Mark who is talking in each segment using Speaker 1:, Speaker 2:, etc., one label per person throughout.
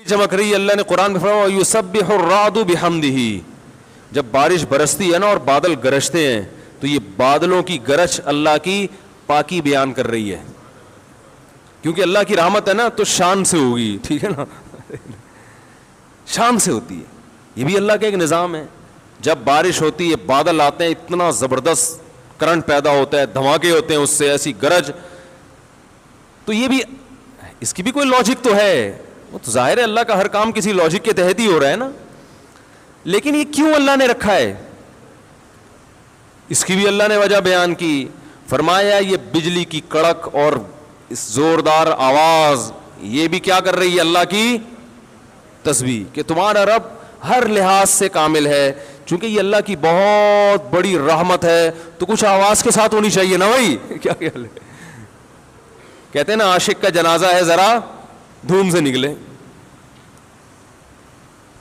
Speaker 1: چمک رہی ہے. اللہ نے قرآن میں فرمایا یسبح الرعد بحمدہ. جب بارش برستی ہے نا اور بادل گرجتے ہیں تو یہ بادلوں کی گرج اللہ کی پاکی بیان کر رہی ہے, کیونکہ اللہ کی رحمت ہے نا تو شان سے ہوگی, ٹھیک ہے نا, شان سے ہوتی ہے. یہ بھی اللہ کا ایک نظام ہے. جب بارش ہوتی ہے, بادل آتے ہیں, اتنا زبردست کرنٹ پیدا ہوتا ہے, دھماکے ہوتے ہیں اس سے, ایسی گرج, تو یہ بھی اس کی بھی کوئی لاجک تو ہے. وہ تو ظاہر ہے اللہ کا ہر کام کسی لاجک کے تحت ہی ہو رہا ہے نا. لیکن یہ کیوں اللہ نے رکھا ہے, اس کی بھی اللہ نے وجہ بیان کی. فرمایا یہ بجلی کی کڑک اور اس زوردار آواز یہ بھی کیا کر رہی ہے, اللہ کی تسبیح, کہ تمہارا رب ہر لحاظ سے کامل ہے. چونکہ یہ اللہ کی بہت بڑی رحمت ہے تو کچھ آواز کے ساتھ ہونی چاہیے نا بھائی. کیا خیال ہے, کہتے ہیں نا عاشق کا جنازہ ہے ذرا دھوم سے نکلے,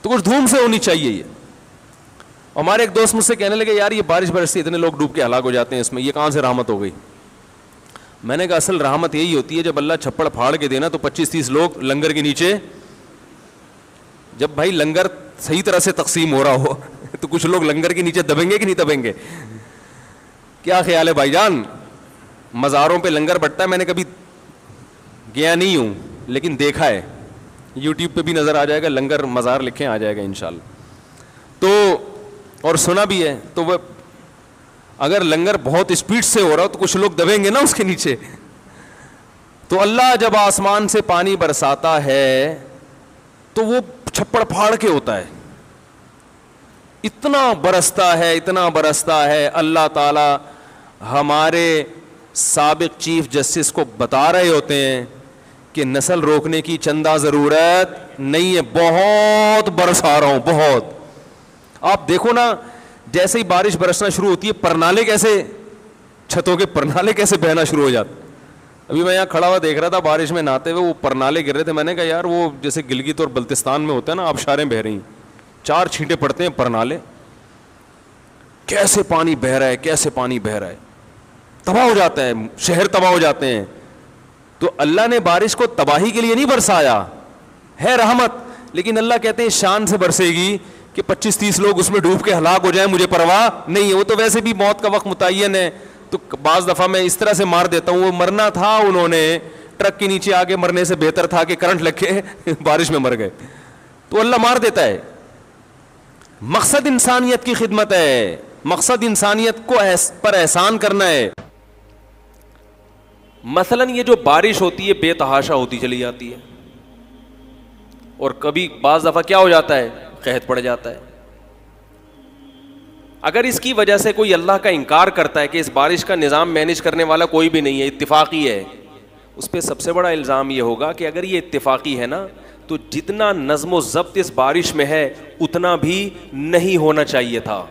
Speaker 1: تو کچھ دھوم سے ہونی چاہیے. یہ ہمارے ایک دوست مجھ سے کہنے لگے یار یہ بارش برستی اتنے لوگ ڈوب کے ہلاک ہو جاتے ہیں, اس میں یہ کہاں سے رحمت ہو گئی. میں نے کہا اصل رحمت یہی ہوتی ہے جب اللہ چھپڑ پھاڑ کے دینا تو 25-30 لوگ لنگر کے نیچے, جب بھائی لنگر صحیح طرح سے تقسیم ہو رہا ہو تو کچھ لوگ لنگر کے نیچے دبیں گے کہ نہیں دبیں گے. کیا خیال ہے بھائی جان, مزاروں پہ لنگر بٹتا ہے, میں نے کبھی گیا نہیں ہوں لیکن دیکھا ہے, یوٹیوب پہ بھی نظر آ جائے گا, لنگر مزار لکھیں آ جائے گا انشاءاللہ. تو اور سنا بھی ہے, تو وہ اگر لنگر بہت اسپیڈ سے ہو رہا ہو تو کچھ لوگ دبیں گے نا اس کے نیچے. تو اللہ جب آسمان سے پانی برساتا ہے تو وہ چھپڑ پھاڑ کے ہوتا ہے, اتنا برستا ہے, اتنا برستا ہے. اللہ تعالی ہمارے سابق چیف جسٹس کو بتا رہے ہوتے ہیں کہ نسل روکنے کی چندہ ضرورت نہیں ہے, بہت برسا رہا ہوں بہت. آپ دیکھو نا جیسے ہی بارش برسنا شروع ہوتی ہے پرنالے کیسے, چھتوں کے پرنالے کیسے بہنا شروع ہو جاتے. ابھی میں یہاں کھڑا ہوا دیکھ رہا تھا بارش میں نہاتے ہوئے, وہ پرنالے گر رہے تھے. میں نے کہا یار وہ جیسے گلگت اور بلتستان میں ہوتا ہے نا آبشاریں بہ رہی ہیں, 4 چھینٹے پڑتے ہیں پرنالے, کیسے پانی بہ رہا ہے, کیسے پانی بہ رہا ہے, تباہ ہو جاتا ہے, شہر تباہ ہو جاتے ہیں. تو اللہ نے بارش کو تباہی کے لیے نہیں برسایا, ہے رحمت, لیکن اللہ کہتے ہیں شان سے برسے گی کہ 25-30 لوگ اس میں ڈوب کے ہلاک ہو جائیں, مجھے پرواہ نہیں ہے. وہ تو ویسے بھی موت کا وقت متعین ہے, تو بعض دفعہ میں اس طرح سے مار دیتا ہوں, وہ مرنا تھا انہوں نے ٹرک کے نیچے آگے مرنے سے بہتر تھا کہ کرنٹ لگ کے بارش میں مر گئے. تو اللہ مار دیتا ہے. مقصد انسانیت کی خدمت ہے, مقصد انسانیت کو پر احسان کرنا ہے. مثلا یہ جو بارش ہوتی ہے بے تحاشا ہوتی چلی جاتی ہے, اور کبھی بعض دفعہ کیا ہو جاتا ہے, قحط پڑ جاتا ہے. اگر اس کی وجہ سے کوئی اللہ کا انکار کرتا ہے کہ اس بارش کا نظام مینیج کرنے والا کوئی بھی نہیں ہے, اتفاقی ہے, اس پہ سب سے بڑا الزام یہ ہوگا کہ اگر یہ اتفاقی ہے نا تو جتنا نظم و ضبط اس بارش میں ہے اتنا بھی نہیں ہونا چاہیے تھا.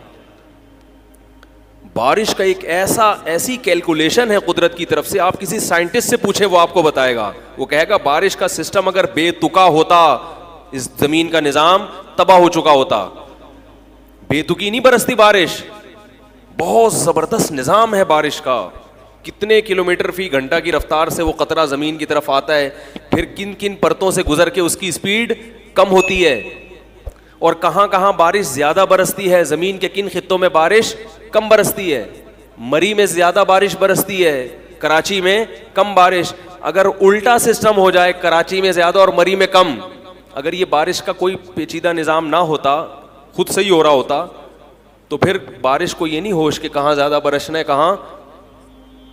Speaker 1: بارش کا ایک ایسی کیلکولیشن ہے قدرت کی طرف سے, آپ کسی سائنٹسٹ سے پوچھیں وہ آپ کو بتائے گا. وہ کہے گا بارش کا سسٹم اگر بے تکا ہوتا اس زمین کا نظام تباہ ہو چکا ہوتا. بے تکی نہیں برستی بارش, بہت زبردست نظام ہے بارش کا. کتنے کلومیٹر فی گھنٹہ کی رفتار سے وہ قطرہ زمین کی طرف آتا ہے, پھر کن کن پرتوں سے گزر کے اس کی سپیڈ کم ہوتی ہے, اور کہاں کہاں بارش زیادہ برستی ہے, زمین کے کن خطوں میں بارش کم برستی ہے. مری میں زیادہ بارش برستی ہے, کراچی میں کم بارش. اگر الٹا سسٹم ہو جائے, کراچی میں زیادہ اور مری میں کم, اگر یہ بارش کا کوئی پیچیدہ نظام نہ ہوتا, خود سے ہی ہو رہا ہوتا, تو پھر بارش کو یہ نہیں ہوش کہ کہاں زیادہ برسنا ہے کہاں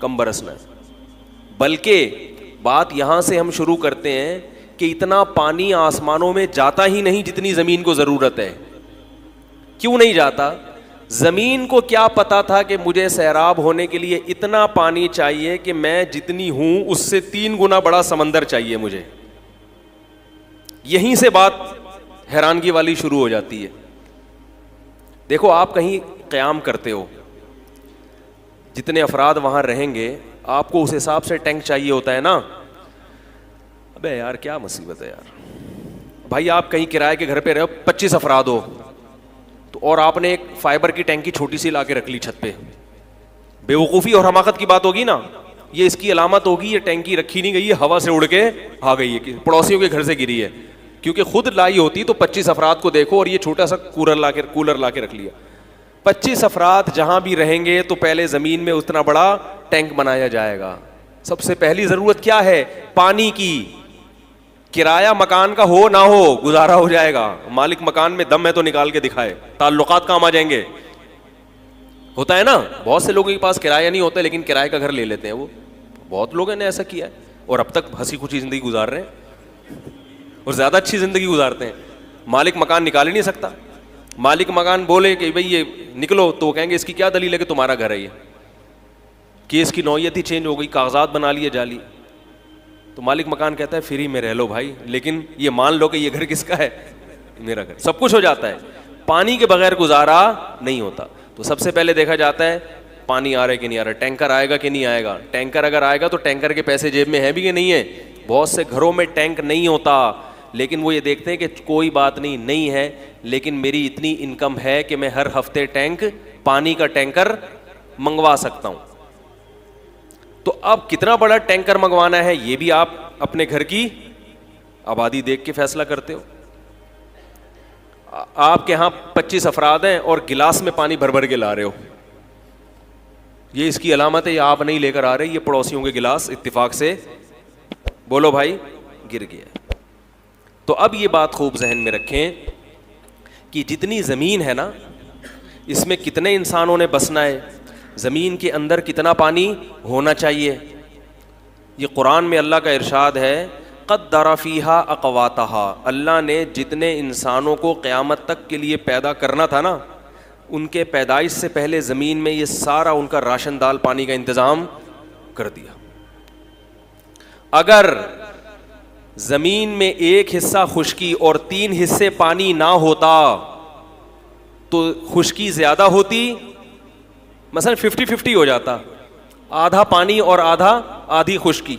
Speaker 1: کم برسنا ہے. بلکہ بات یہاں سے ہم شروع کرتے ہیں کہ اتنا پانی آسمانوں میں جاتا ہی نہیں جتنی زمین کو ضرورت ہے. کیوں نہیں جاتا؟ زمین کو کیا پتا تھا کہ مجھے سیراب ہونے کے لیے اتنا پانی چاہیے کہ میں جتنی ہوں اس سے 3 گنا بڑا سمندر چاہیے مجھے. یہیں سے بات حیرانگی والی شروع ہو جاتی ہے. دیکھو آپ کہیں قیام کرتے ہو, جتنے افراد وہاں رہیں گے آپ کو اس حساب سے ٹینک چاہیے ہوتا ہے نا. ابے یار کیا مصیبت ہے یار, بھائی آپ کہیں کرائے کے گھر پہ رہو, 25 افراد ہو تو, اور آپ نے ایک فائبر کی ٹینکی چھوٹی سی لا کے رکھ لی چھت پہ. بے وقوفی اور حماقت کی بات ہوگی نا, یہ اس کی علامت ہوگی یہ ٹینکی رکھی نہیں گئی ہے, ہوا سے اڑ کے آ گئی ہے, پڑوسیوں کے گھر سے گری ہے. کیونکہ خود لائی ہوتی تو 25 افراد کو دیکھو, اور یہ چھوٹا سا کولر لا کے رکھ لیا. 25 افراد جہاں بھی رہیں گے تو پہلے زمین میں اتنا بڑا ٹینک بنایا جائے گا. سب سے پہلی ضرورت کیا ہے؟ پانی کی. کرایہ مکان کا ہو نہ ہو گزارا ہو جائے گا. مالک مکان میں دم ہے تو نکال کے دکھائے, تعلقات کام آ جائیں گے. ہوتا ہے نا, بہت سے لوگوں کے پاس کرایہ نہیں ہوتا لیکن کرایہ کا گھر لے لیتے ہیں. وہ بہت لوگوں نے ایسا کیا ہے اور اب تک ہنسی خوشی زندگی گزار رہے ہیں اور زیادہ اچھی زندگی گزارتے ہیں. مالک مکان نکال ہی نہیں سکتا. مالک مکان بولے کہ بھئی یہ نکلو تو وہ کہیں گے اس کی کیا دلیل ہے کہ تمہارا گھر ہے یہ, کیس کی نوعیت ہی چینج ہو گئی, کاغذات بنا لیے جعلی. تو مالک مکان کہتا ہے فری میں رہ لو بھائی, لیکن یہ مان لو کہ یہ گھر کس کا ہے, میرا گھر. سب کچھ ہو جاتا ہے, پانی کے بغیر گزارا نہیں ہوتا. تو سب سے پہلے دیکھا جاتا ہے پانی آ رہا ہے کہ نہیں آ رہا, ٹینکر آئے گا کہ نہیں آئے گا. ٹینکر اگر آئے گا تو ٹینکر کے پیسے جیب میں ہیں بھی کہ نہیں ہے. بہت سے گھروں میں ٹینک نہیں ہوتا لیکن وہ یہ دیکھتے ہیں کہ کوئی بات نہیں ہے, لیکن میری اتنی انکم ہے کہ میں ہر ہفتے پانی کا ٹینکر منگوا سکتا ہوں. تو اب کتنا بڑا ٹینکر منگوانا ہے یہ بھی آپ اپنے گھر کی آبادی دیکھ کے فیصلہ کرتے ہو. آپ کے ہاں 25 افراد ہیں اور گلاس میں پانی بھر بھر کے لا رہے ہو, یہ اس کی علامت ہے. یہ آپ نہیں لے کر آ رہے, یہ پڑوسیوں کے گلاس اتفاق سے بولو بھائی گر گیا. تو اب یہ بات خوب ذہن میں رکھیں کہ جتنی زمین ہے نا اس میں کتنے انسانوں نے بسنا ہے, زمین کے اندر کتنا پانی ہونا چاہیے. یہ قرآن میں اللہ کا ارشاد ہے قدر فیہا اقواتہا, اللہ نے جتنے انسانوں کو قیامت تک کے لیے پیدا کرنا تھا نا ان کے پیدائش سے پہلے زمین میں یہ سارا ان کا راشن دال پانی کا انتظام کر دیا. اگر زمین میں ایک حصہ خشکی اور 3 حصے پانی نہ ہوتا تو خشکی زیادہ ہوتی, مثلا 50-50 ہو جاتا, آدھا پانی اور آدھی خشکی.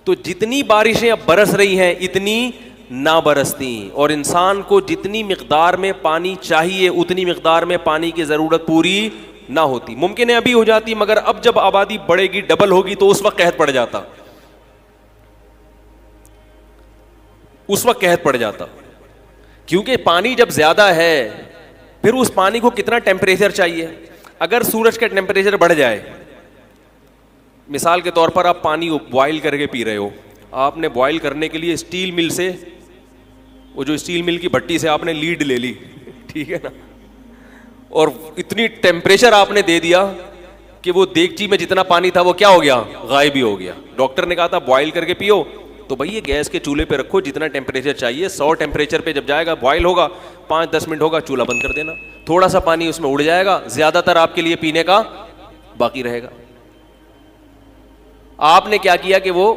Speaker 1: تو جتنی بارشیں اب برس رہی ہیں اتنی نہ برستی, اور انسان کو جتنی مقدار میں پانی چاہیے اتنی مقدار میں پانی کی ضرورت پوری نہ ہوتی. ممکن ہے ابھی ہو جاتی, مگر اب جب آبادی بڑھے گی ڈبل ہوگی تو اس وقت قحط پڑ جاتا, اس وقت قحط پڑ جاتا. کیونکہ پانی جب زیادہ ہے پھر اس پانی کو کتنا ٹیمپریچر چاہیے. اگر سورج کا ٹیمپریچر بڑھ جائے, مثال کے طور پر آپ پانی بوائل کر کے پی رہے ہو, آپ نے بوائل کرنے کے لیے اسٹیل مل سے, وہ جو اسٹیل مل کی بھٹی سے آپ نے لیڈ لے لی, ٹھیک ہے نا, اور اتنی ٹیمپریچر آپ نے دے دیا کہ وہ دیگچی میں جتنا پانی تھا وہ کیا ہو گیا, غائب ہی ہو گیا. ڈاکٹر نے کہا تھا بوائل کر کے پیو, تو بھائی یہ گیس کے چولہے پہ رکھو, جتنا ٹیمپریچر چاہیے 100 ٹیمپریچر پہ جب جائے گا بوائل ہوگا 5-10 منٹ ہوگا, چولہا بند کر دینا, تھوڑا سا پانی اس میں اڑ جائے گا, زیادہ تر آپ کے لیے پینے کا باقی رہے گا. آپ نے کیا کیا کہ وہ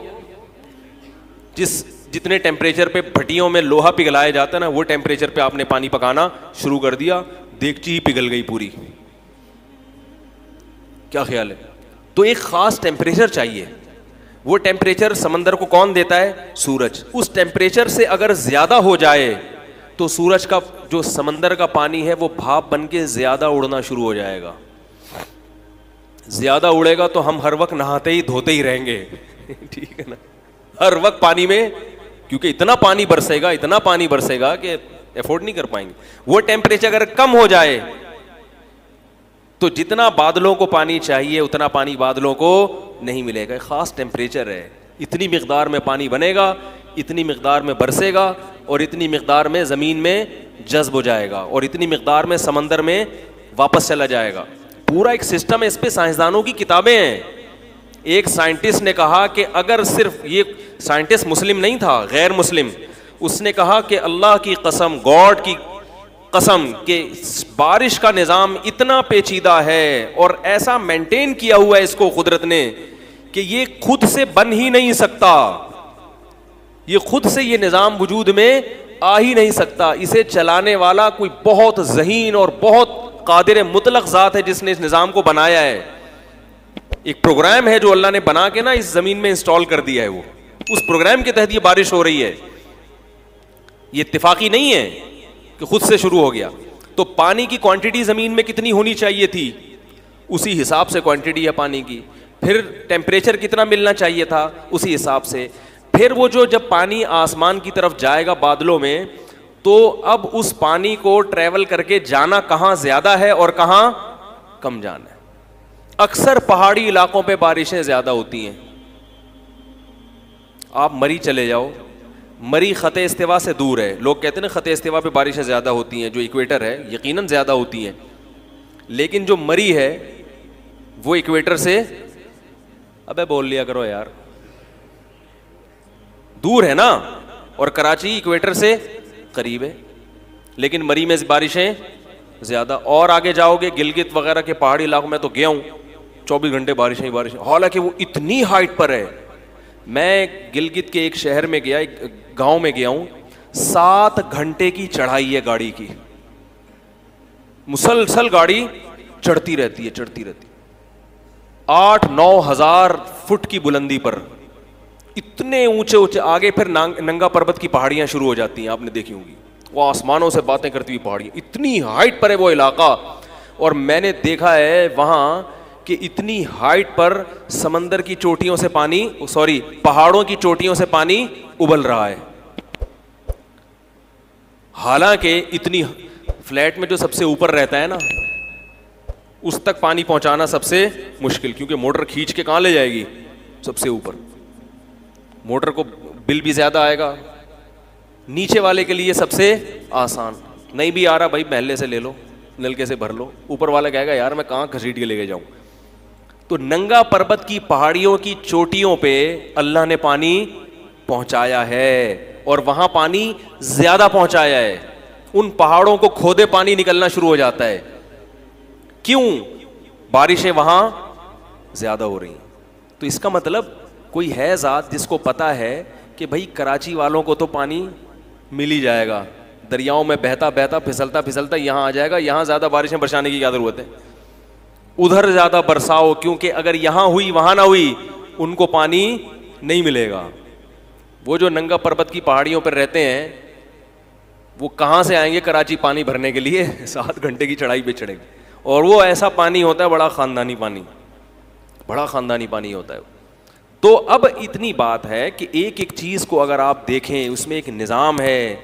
Speaker 1: جتنے ٹیمپریچر پہ بھٹیوں میں لوہا پگھلایا جاتا ہے نا وہ ٹیمپریچر پہ آپ نے پانی پکانا شروع کر دیا, دیگچی ہی پگھل گئی پوری. کیا خیال ہے؟ تو ایک خاص ٹیمپریچر چاہیے, وہ ٹیمپریچر سمندر کو کون دیتا ہے؟ سورج. اس ٹیمپریچر سے اگر زیادہ ہو جائے تو سورج کا جو سمندر کا پانی ہے وہ بھاپ بن کے زیادہ اڑنا شروع ہو جائے گا. زیادہ اڑے گا تو ہم ہر وقت نہاتے ہی دھوتے ہی رہیں گے, ٹھیک ہے نا, ہر وقت پانی میں, کیونکہ اتنا پانی برسے گا کہ افورڈ نہیں کر پائیں گے. وہ ٹیمپریچر اگر کم ہو جائے تو جتنا بادلوں کو پانی چاہیے اتنا پانی بادلوں کو نہیں ملے گا. خاص ٹیمپریچر ہے, اتنی مقدار میں پانی بنے گا, اتنی مقدار میں برسے گا, اور اتنی مقدار میں زمین میں جذب ہو جائے گا, اور اتنی مقدار میں سمندر میں واپس چلا جائے گا. پورا ایک سسٹم ہے, اس پہ سائنسدانوں کی کتابیں ہیں. ایک سائنٹسٹ نے کہا کہ اگر صرف, یہ سائنٹسٹ مسلم نہیں تھا, غیر مسلم, اس نے کہا کہ اللہ کی قسم, گاڈ کی قسم, کہ بارش کا نظام اتنا پیچیدہ ہے اور ایسا مینٹین کیا ہوا ہے اس کو قدرت نے کہ یہ خود سے بن ہی نہیں سکتا, یہ خود سے یہ نظام وجود میں آ ہی نہیں سکتا. اسے چلانے والا کوئی بہت ذہین اور بہت قادر مطلق ذات ہے جس نے اس نظام کو بنایا ہے. ایک پروگرام ہے جو اللہ نے بنا کے نا اس زمین میں انسٹال کر دیا ہے, وہ اس پروگرام کے تحت یہ بارش ہو رہی ہے. یہ اتفاقی نہیں ہے کہ خود سے شروع ہو گیا. تو پانی کی کوانٹٹی زمین میں کتنی ہونی چاہیے تھی, اسی حساب سے کوانٹٹی ہے پانی کی. پھر ٹیمپریچر کتنا ملنا چاہیے تھا, اسی حساب سے. پھر وہ جو جب پانی آسمان کی طرف جائے گا بادلوں میں, تو اب اس پانی کو ٹریول کر کے جانا کہاں زیادہ ہے اور کہاں کم جانا ہے. اکثر پہاڑی علاقوں پہ بارشیں زیادہ ہوتی ہیں. آپ مری چلے جاؤ, مری خط استوا سے دور ہے. لوگ کہتے ہیں نا خط استوا پہ بارشیں زیادہ ہوتی ہیں, جو ایکویٹر ہے یقیناً زیادہ ہوتی ہیں, لیکن جو مری ہے وہ ایکویٹر سے, ابے بول لیا کرو یار, دور ہے نا, اور کراچی ایکویٹر سے قریب ہے, لیکن مری میں بارشیں زیادہ. اور آگے جاؤ گے گلگت وغیرہ کے پہاڑی علاقوں میں تو گیا ہوں, 24 گھنٹے بارشیں ہی بارشیں, حالانکہ وہ اتنی ہائٹ پر ہے. میں گلگت کے ایک شہر میں گیا, ایک گاؤں میں گیا ہوں, 7 گھنٹے کی چڑھائی ہے گاڑی کی, مسلسل گاڑی چڑھتی رہتی ہے 8-9 ہزار فٹ کی بلندی پر, اتنے اونچے اونچے. آگے پھر ننگا پربت کی پہاڑیاں شروع ہو جاتی ہیں, آپ نے دیکھی ہوں گی, وہ آسمانوں سے باتیں کرتی ہوئی پہاڑیاں, اتنی ہائٹ پر ہے وہ علاقہ. اور میں نے دیکھا ہے وہاں کہ اتنی ہائٹ پر سمندر کی چوٹیوں سے پانی, پہاڑوں کی چوٹیوں سے پانی ابل رہا ہے. حالانکہ اتنی فلیٹ میں جو سب سے اوپر رہتا ہے نا, اس تک پانی پہنچانا سب سے مشکل, کیونکہ موٹر کھینچ کے کہاں لے جائے گی سب سے اوپر, موٹر کو بل بھی زیادہ آئے گا. نیچے والے کے لیے سب سے آسان, نہیں بھی آ رہا بھائی محلے سے لے لو, نلکے سے بھر لو. اوپر والا کہے گا یار میں کہاں گھسیٹ کے لے کے جاؤں. تو ننگا پربت کی پہاڑیوں کی چوٹیوں پہ اللہ نے پانی پہنچایا ہے, اور وہاں پانی زیادہ پہنچایا ہے. ان پہاڑوں کو کھودے پانی نکلنا شروع ہو جاتا ہے. کیوں؟ بارشیں وہاں زیادہ ہو رہی ہیں. تو اس کا مطلب کوئی ہے ذات جس کو پتا ہے کہ بھائی کراچی والوں کو تو پانی مل ہی جائے گا, دریاؤں میں بہتا بہتا پھسلتا پھسلتا یہاں آ جائے گا. یہاں زیادہ بارشیں برسانے کی کیا ضرورت ہے, ادھر زیادہ برساؤ, کیونکہ اگر یہاں ہوئی وہاں نہ ہوئی ان کو پانی نہیں ملے گا. وہ جو ننگا پربت کی پہاڑیوں پر رہتے ہیں وہ کہاں سے آئیں گے کراچی پانی بھرنے کے لیے, 7 گھنٹے کی چڑھائی پہ چڑھیں گے. اور وہ ایسا پانی ہوتا ہے بڑا خاندانی پانی, بڑا خاندانی پانی ہوتا ہے. تو اب اتنی بات ہے کہ ایک ایک چیز کو اگر آپ دیکھیں اس میں ایک نظام ہے,